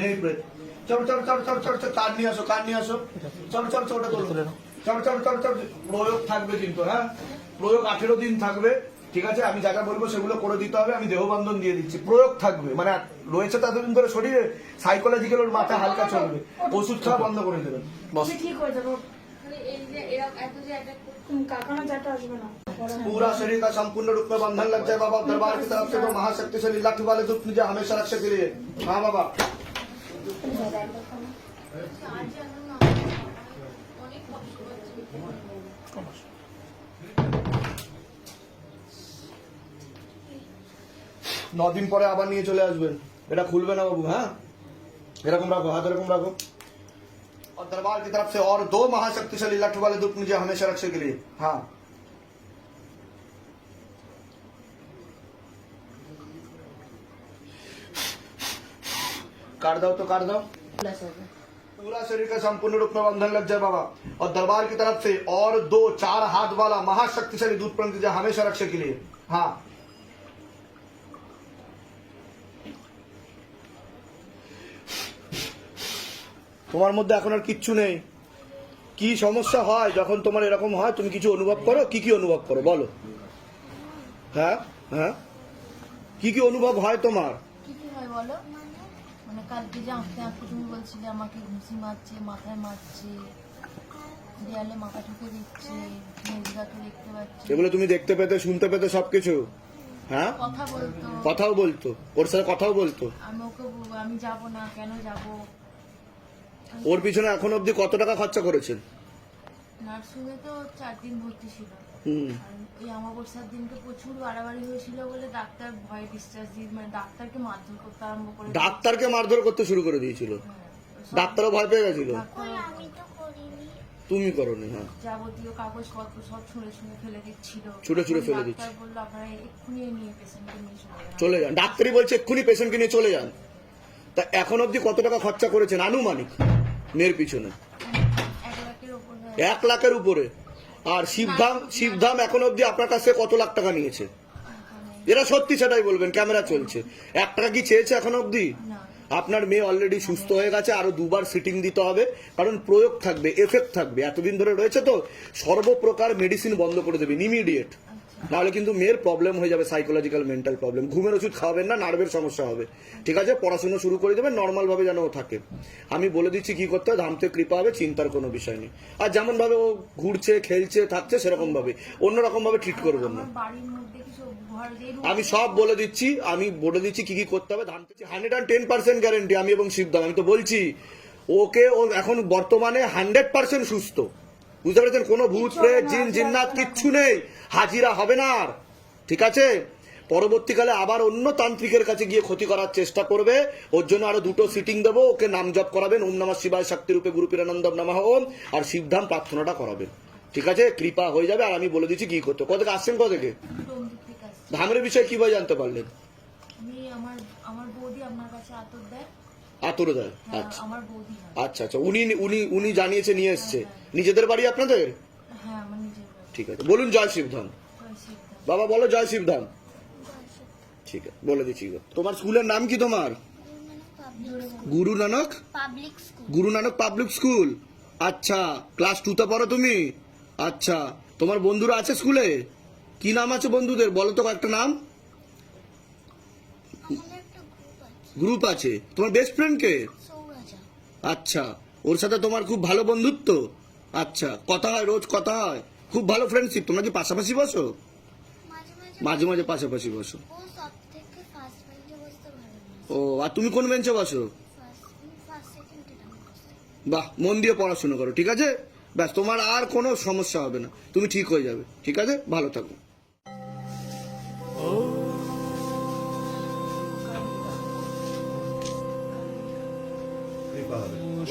নেই প্রেত। কান নিয়ে আসো, কান নিয়ে আসো। ওটা তোলো। প্রয়োগ থাকবে কিন্তু, হ্যাঁ প্রয়োগ 18 দিন থাকবে, ঠিক আছে? আমি যা যা বলবো সেগুলো করে দিতে হবে। আমি দেহবন্ধন দিয়ে দিচ্ছি, প্রয়োগ থাকবে, মানে রয়েছে তো এতদিন ধরে শরীরে, সাইকোলজিক্যাল ওর মাথা হালকা চলবে, ওষুধ খাওয়া বন্ধ করে দেবেন। তুমি ঠিক হয়ে যাবো। মানে এই যে এরা এত যে অ্যাটাক কাকানা চাটা আসবে না। पूरा शरीर का संपूर्ण रूप में बंधन लग जाए बाबा। दरबार की तरफ से वो महाशक्तिशाली लाठी वाले दुख मुझे हमेशा रक्षा के लिए। हाँ बाबा। আজ এখন না অনেক কষ্ট হচ্ছে। 9 দিন পরে আবার নিয়ে চলে আসবেন। এটা খুলবে না বাবু, হ্যাঁ এরকম রাখো, হাত এরকম রাখো। और दरबार की तरफ से और 2 महाशक्तिशाली लाठी वाले दुख मुझे हमेशा रक्षा के लिए। हाँ काट दो तो काट दो। पूरा शरीर का संपूर्ण रूप में बंधन लग जाए बाबा। और दरबार की तरफ से और 2 4 हाथ वाला महाशक्तिशाली दूध प्रण कीजिए हमेशा रक्षा के लिए। हाँ তোমার মধ্যে এখন আর কিচ্ছু নেই। কি সমস্যা হয় যখন তোমার এরকম হয়, তুমি কিছু অনুভব করো? কি কি অনুভব করো বলো? হ্যাঁ হ্যাঁ, কি কি অনুভব হয় তোমার? কি কি হয় বলো? মানে কালকে যে আঁকতে আঁকতে তুমি বলছিলে আমাকে ঘুষি মারছে, মাথায় মারছে, দেয়ালে মাথা ঠুকে দিচ্ছে, মেজদাকে দেখতে পাচ্ছি, এগুলো তুমি দেখতে পেতে, শুনতে পেতে সবকিছু? হ্যাঁ কথা বলতো, কথাও বলতো, ওর সাথে কথাও বলতো? আমি ওকে আমি যাবো না, কেন যাবো? ওর পিছনে এখন অবধি কত টাকা খরচা করেছেন? নার্সিংয়ে তো 4 দিন ভর্তি ছিল। হুম, আর ওই অমাবস্যার দিনকে প্রচুর বাড়াবাড়ি হয়েছিল বলে ডাক্তার ভয় ডিসচার্জ দিয়ে, মানে ডাক্তারকে মারধর করতে আরম্ভ করে দিয়েছে। ডাক্তারকে মারধর করতে শুরু করে দিয়েছিল? হ্যাঁ, ডাক্তারও ভয় পেয়ে গেছিল? কই আমি তো করিনি। তুমি করোনি? হ্যাঁ যাবতীয় কাগজপত্র সব ছুঁড়ে ছুঁড়ে ফেলে দিচ্ছিল। ছুঁড়ে ছুঁড়ে ফেলে দিচ্ছে। ডাক্তার বললো আপনারা এক্ষুনি নিয়ে পেশেন্টকে নিয়ে চলে যান। চলে যান, ডাক্তারই বলছে এক্ষুনি পেশেন্টকে নিয়ে চলে যান। তা এখন অবধি কত টাকা খরচা করেছেন আনুমানিক মেয়ের পিছনে? 1 লাখের উপর 1 লাখের উপরে। আর শিবধাম এখন অবধি আপনার কাছে কত লাখ টাকা নিয়েছে? এরা সত্যি সেটাই বলবেন, ক্যামেরা চলছে। 1 টাকা কি চেয়েছে এখন অবধি? না। আপনার মেয়ে অলরেডি সুস্থ হয়ে গেছে, আরো 2 বার সিটিং দিতে হবে, কারণ প্রয়োগ থাকবে, এফেক্ট থাকবে। এতদিন ধরে রয়েছে তো, সর্বপ্রকার মেডিসিন বন্ধ করে দেবেন ইমিডিয়েট, নাহলে কিন্তু মেয়ের প্রবলেম হয়ে যাবে, সাইকোলজিক্যাল মেন্টাল প্রবলেম। ঘুমের ওষুধ খাওয়াবেন না, নার্ভের সমস্যা হবে, ঠিক আছে? পড়াশোনা শুরু করে দেবেন নর্মাল ভাবে যেন ও থাকে। আমি বলে দিচ্ছি কি করতে হবে, ধামতে কৃপা হবে, চিন্তার কোনো বিষয় নেই। আর যেমন ভাবে ও ঘুরছে, খেলছে, থাকছে সেরকম ভাবে, অন্যরকম ভাবে ট্রিট করবেন না। আমার বাড়ির মধ্যে কিছু ঘর যে আমি সব বলে দিচ্ছি, কি কি করতে হবে। 110% গ্যারেন্টি আমি এবং শিবদাম। আমি তো বলছি ওকে, ও এখন বর্তমানে 100% সুস্থ, বুঝতে পেরেছেন? কোনো ভূত প্রেত জিন জিন্নাত কিচ্ছু নেই, হাজিরা হবে না আর, ঠিক আছে? পরবর্তীকালে আবার অন্য তান্ত্রিকের কাছে গিয়ে ক্ষতি করার চেষ্টা করবে, ওর জন্য আরো 2টো সিটিং দেবো। ওকে নাম জপ করাবেন, ওম নমঃ শিবায় শক্তি রূপে গুরু পীরানন্দম নমঃ ওম, আর শিবধাম প্রার্থনাটা করাবেন, ঠিক আছে? কৃপা হয়ে যাবে। আর আমি বলে দিচ্ছি কি করতে। কোথা থেকে আসছেন? কোথা থেকে? টঙ্গী থেকে আসছে। ধামের বিষয়ে কিভাবে জানতে পারলেন? আমি আমার বৌদি আপনার কাছে আতর দেয়। আতর দেয়? হ্যাঁ, আচ্ছা আমার বৌদি হয়। আচ্ছা আচ্ছা, উনি জানিয়েছে, নিয়ে এসছে। নিজেদের বাড়ি আপনাদের? হ্যাঁ, আমার নিজের বাড়ি। ঠিক আছে, বলুন জয় শিবধাম। বাবা বলো জয় শিবধাম। ঠিক আছে, বলে দিচ্ছি গো। তোমার স্কুলের নাম কি তোমার? Guru Nanak public school. Guru Nanak public school. আচ্ছা, ক্লাস 2তে পড়ো তুমি? আচ্ছা, তোমার বন্ধুরা আছে স্কুলে? কি নাম আছে বন্ধুদের, বলো তো একটা নাম। আমাদের একটা গ্রুপ আছে, গ্রুপ আছে। তোমার বেস্ট ফ্রেন্ড কে? সৌরাজা। আচ্ছা, ওর সাথে তোমার খুব ভালো বন্ধুত্ব? আচ্ছা, কথা হয়, রোজ কথা হয়, খুব ভালো ফ্রেন্ডশিপ। তোমরা কি পাশাপাশি বসো? মাঝে মাঝে মাঝে পাশাপাশি বসো। ও সব থেকে ফার্স্ট বেঞ্চে বসতে ও, ভালো। আর তুমি কোন বেঞ্চে বসো? ফার্স্ট সেকেন্ড এটা বসতে। বাহ, মন দিয়ে পড়াশোনা করো, ঠিক আছে? ব্যাস, তোমার আর কোনো সমস্যা হবে না, তুমি ঠিক হয়ে যাবে, ঠিক আছে? ভালো থাকো।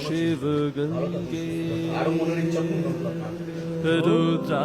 शिव गंगे আরো মনের ইচ্ছা পূর্ণ করো। रुद्रा